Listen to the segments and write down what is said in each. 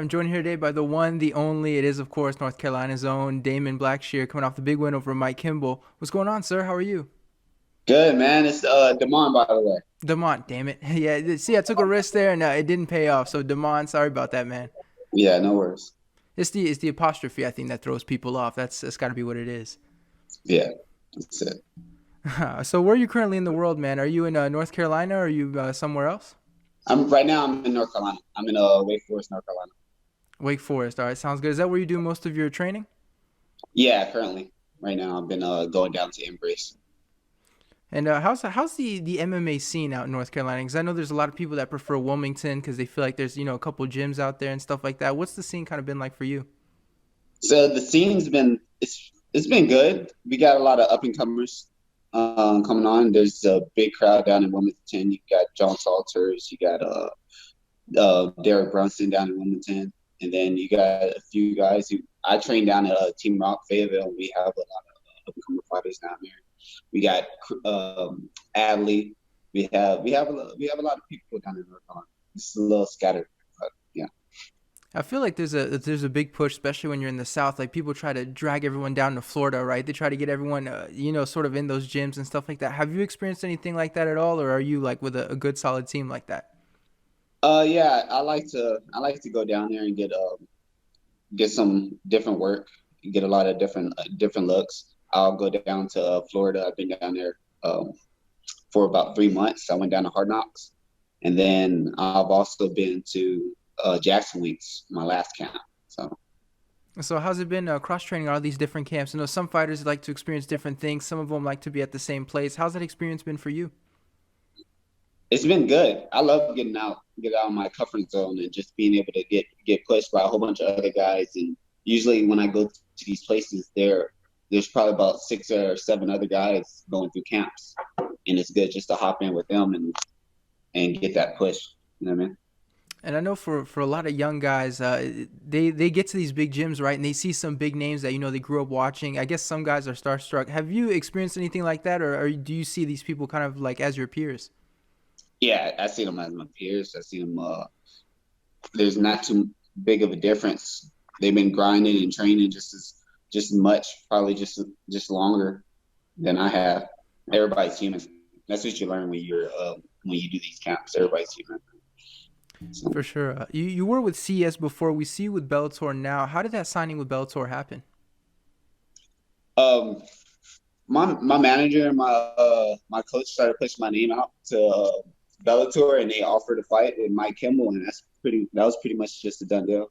I'm joined here today by the one, the only. It is, of course, North Carolina's own Damon Blackshear coming off the big win over Mike Kimbel. What's going on, sir? How are you? Good, man. It's Damon, by the way. Demont, damn it. Yeah, see, I took a risk there and it didn't pay off. So, Demont, sorry about that, man. Yeah, no worries. It's the apostrophe, I think, that throws people off. That's got to be what it is. Yeah, that's it. So, where are you currently in the world, man? Are you in North Carolina or are you somewhere else? I'm in North Carolina. I'm in Wake Forest, North Carolina. Wake Forest. All right, sounds good. Is that where you do most of your training? Yeah, currently, right now, I've been going down to Embrace. And how's the MMA scene out in North Carolina? Because I know there's a lot of people that prefer Wilmington because they feel like there's a couple gyms out there and stuff like that. What's the scene kind of been like for you? So the scene's been it's been good. We got a lot of up and comers coming on. There's a big crowd down in Wilmington. You got John Salters. You got Derek Brunson down in Wilmington, and then you got a few guys who I train down at Team Rock Fayetteville. And we have a lot of up and comer fighters down there. We got Adley. We have a lot of people down in North Carolina. It's a little scattered, but yeah. I feel like there's a big push, especially when you're in the South. Like people try to drag everyone down to Florida, right? They try to get everyone, sort of in those gyms and stuff like that. Have you experienced anything like that at all, or are you like with a good solid team like that? Yeah, I like to go down there and get some different work, get a lot of different looks. I'll go down to Florida. I've been down there for about 3 months. I went down to Hard Knocks, and then I've also been to Jackson Weeks, my last camp. So So how's it been cross training all these different camps? I know some fighters like to experience different things. Some of them like to be at the same place. How's that experience been for you? it's been good. I love get out of my comfort zone, and just being able to get pushed by a whole bunch of other guys. And usually, when I go to these places, there's probably about 6 or 7 other guys going through camps, and it's good just to hop in with them and get that push. You know what I mean? And I know for a lot of young guys, they get to these big gyms, right? And they see some big names that they grew up watching. I guess some guys are starstruck. Have you experienced anything like that, or do you see these people kind of like as your peers? Yeah, I see them as my peers. I see them. There's not too big of a difference. They've been grinding and training just as much, probably just longer than I have. Everybody's human. That's what you learn when you do these camps. Everybody's human. So, For sure. You were with CS before. We see you with Bellator now. How did that signing with Bellator happen? um, my manager and my coach started pushing my name out to Bellator, and they offered a fight with Mike Kimbel, and that was pretty much just a done deal.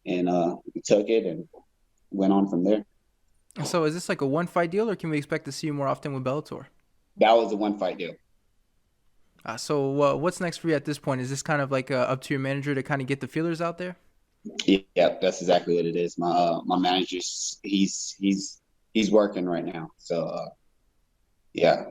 And we took it and went on from there. So is this like a one fight deal, or can we expect to see you more often with Bellator? That was a one fight deal. So what's next for you at this point? Is this kind of like up to your manager to kind of get the feelers out there? Yeah, that's exactly what it is. My manager's he's working right now. So yeah,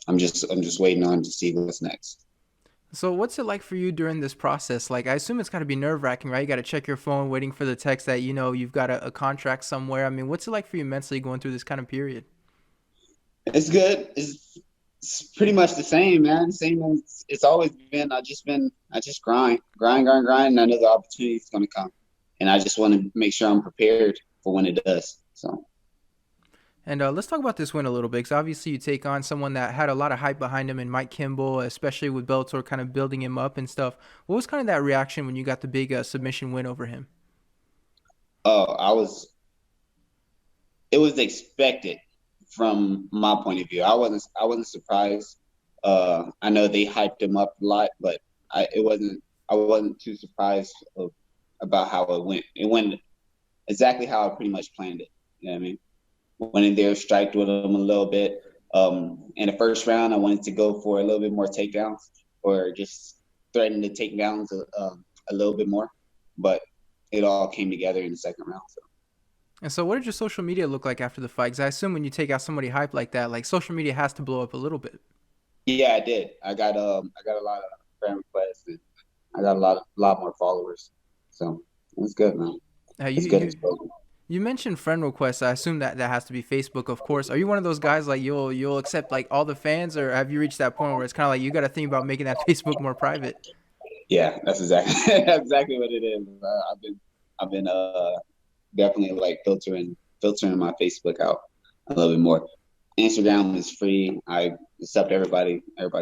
I'm just waiting on to see what's next. So what's it like for you during this process? Like I assume it's got to be nerve wracking, right? You got to check your phone, waiting for the text that you've got a contract somewhere. I mean, what's it like for you mentally going through this kind of period? It's good. It's pretty much the same, man. Same as it's always been. I just grind, and I know the opportunity is gonna come. And I just want to make sure I'm prepared for when it does. So And let's talk about this win a little bit, because obviously you take on someone that had a lot of hype behind him in Mike Kimbel, especially with Bellator kind of building him up and stuff. What was kind of that reaction when you got the big submission win over him? I was it was expected from my point of view. I wasn't surprised. I know they hyped him up a lot, but I wasn't too surprised about how it went. It went exactly how I pretty much planned it. You know what I mean? Went in there, striked with him a little bit. In the first round, I wanted to go for a little bit more takedowns, or just threaten the takedowns a little bit more, but it all came together in the second round. So. And so what did your social media look like after the fight? Because I assume when you take out somebody hype like that, like social media has to blow up a little bit. Yeah, I did. I got a lot of friend requests, and I got a lot more followers. So it's good, man. Uh, you, It's good you exposure. You mentioned friend requests. I assume that has to be Facebook, of course. Are you one of those guys like you'll accept like all the fans, or have you reached that point where it's kind of like you got to think about making that Facebook more private? Yeah, that's exactly that's exactly what it is. I've been definitely like filtering my Facebook out a little bit more. Instagram is free. I accept everybody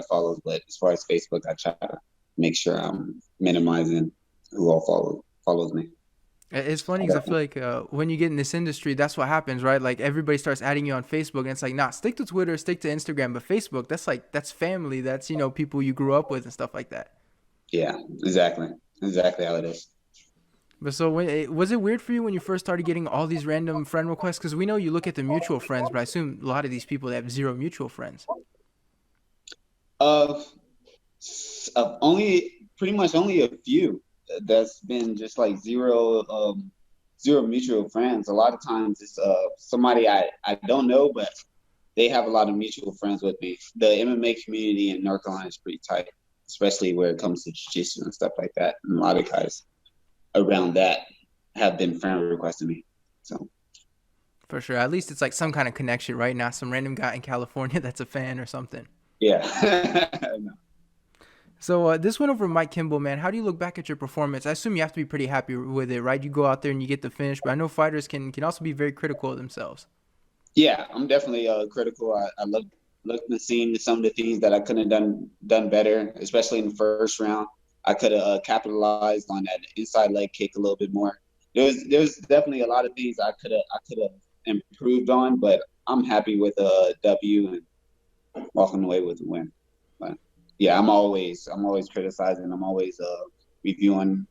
follows, but as far as Facebook, I try to make sure I'm minimizing who all follows me. It's funny because I feel like when you get in this industry, that's what happens, right? Like everybody starts adding you on Facebook, and it's like, nah, stick to Twitter, stick to Instagram, but Facebook, that's family, that's people you grew up with and stuff like that. Yeah, exactly how it is. But so, was it weird for you when you first started getting all these random friend requests? Because we know you look at the mutual friends, but I assume a lot of these people they have zero mutual friends. Of only pretty much only a few that's been just like zero mutual friends. A lot of times it's somebody I don't know, but they have a lot of mutual friends with me. The MMA community in North Carolina is pretty tight, especially where it comes to jiu-jitsu and stuff like that. And a lot of guys around that have been friend requesting me. So For sure. At least it's like some kind of connection, right? Not some random guy in California that's a fan or something. yeah. No. So this went over Mike Kimbel, man. How do you look back at your performance? I assume you have to be pretty happy with it, right? You go out there and you get the finish, but I know fighters can also be very critical of themselves. Yeah, I'm definitely critical. I looked and seen some of the things that I could have done better, especially in the first round. I could have capitalized on that inside leg kick a little bit more. There's definitely a lot of things I could have improved on, but I'm happy with a W and walking away with a win. But yeah, I'm always criticizing. I'm always reviewing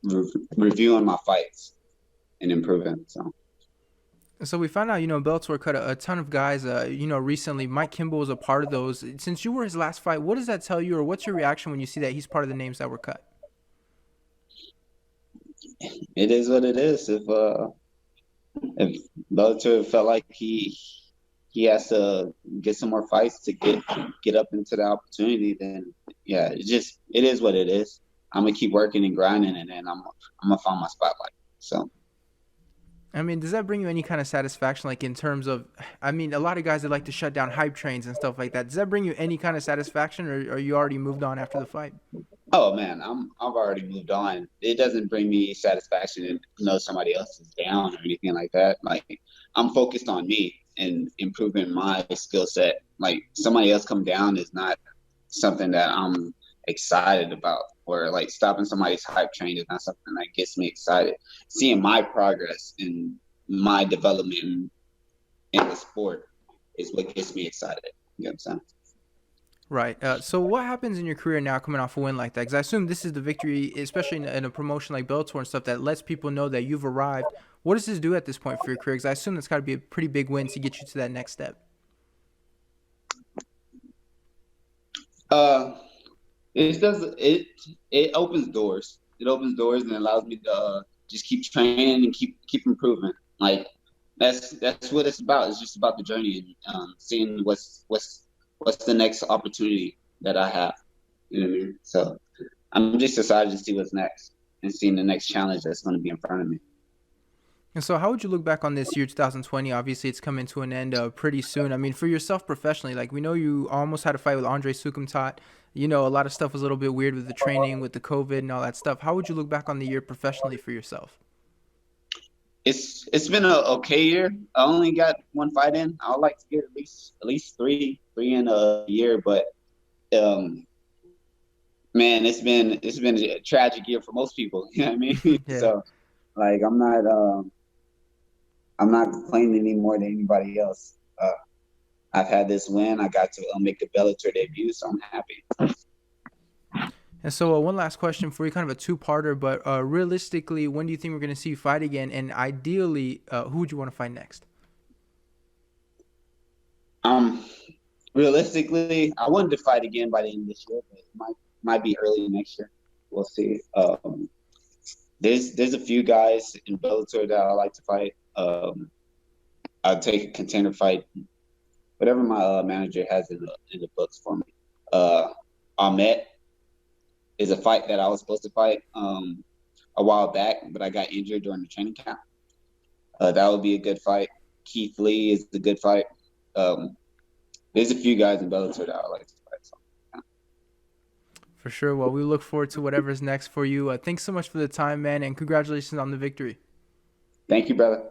reviewing my fights and improving. So. So we found out, Bellator cut a ton of guys, recently. Mike Kimbel was a part of those. Since you were his last fight, what does that tell you, or what's your reaction when you see that he's part of the names that were cut? It is what it is. If Bellator felt like he has to get some more fights to get up into the opportunity, then yeah, it is what it is. I'm gonna keep working and grinding, and then I'm gonna find my spotlight. So I mean, does that bring you any kind of satisfaction, like in terms of, I mean, a lot of guys that like to shut down hype trains and stuff like that. Does that bring you any kind of satisfaction, or are you already moved on after the fight? oh man, I've already moved on. It doesn't bring me satisfaction to know somebody else is down or anything like that. Like I'm focused on me and improving my skill set. Like somebody else come down is not something that I'm excited about, or like stopping somebody's hype train is not something that gets me excited. Seeing my progress and my development in the sport is what gets me excited. You know what I'm saying? Right. So what happens in your career now coming off a win like that? Because I assume this is the victory, especially in a promotion like Bellator and stuff, that lets people know that you've arrived. What does this do at this point for your career? Because I assume that's got to be a pretty big win to get you to that next step. Uh, it does it opens doors. It opens doors and allows me to just keep training and keep improving. Like that's what it's about. It's just about the journey and seeing what's the next opportunity that I have. You know what I mean? So I'm just excited to see what's next and seeing the next challenge that's going to be in front of me. And so, how would you look back on this year, 2020? Obviously, it's coming to an end pretty soon. I mean, for yourself professionally, like we know you almost had a fight with Andre Sukumtat. A lot of stuff was a little bit weird with the training, with the COVID, and all that stuff. How would you look back on the year professionally for yourself? It's been a okay year. I only got one fight in. I would like to get at least three in a year, but um, man, it's been a tragic year for most people. You know what I mean? Yeah. So like I'm not complaining any more than anybody else. I've had this win. I got to make the Bellator debut, so I'm happy. And so, one last question for you, kind of a two-parter, but realistically, when do you think we're going to see you fight again? And ideally, who would you want to fight next? Um, Realistically, I wanted to fight again by the end of this year, but it might be early next year. We'll see. There's a few guys in Bellator that I like to fight. I'll take a contender fight, whatever my manager has in the books for me. Ahmet is a fight that I was supposed to fight a while back, but I got injured during the training camp. That would be a good fight. Keith Lee is a good fight. There's a few guys in Bellator that I like to fight. So, yeah. For sure. Well, we look forward to whatever's next for you. Thanks so much for the time, man, and congratulations on the victory. Thank you, brother.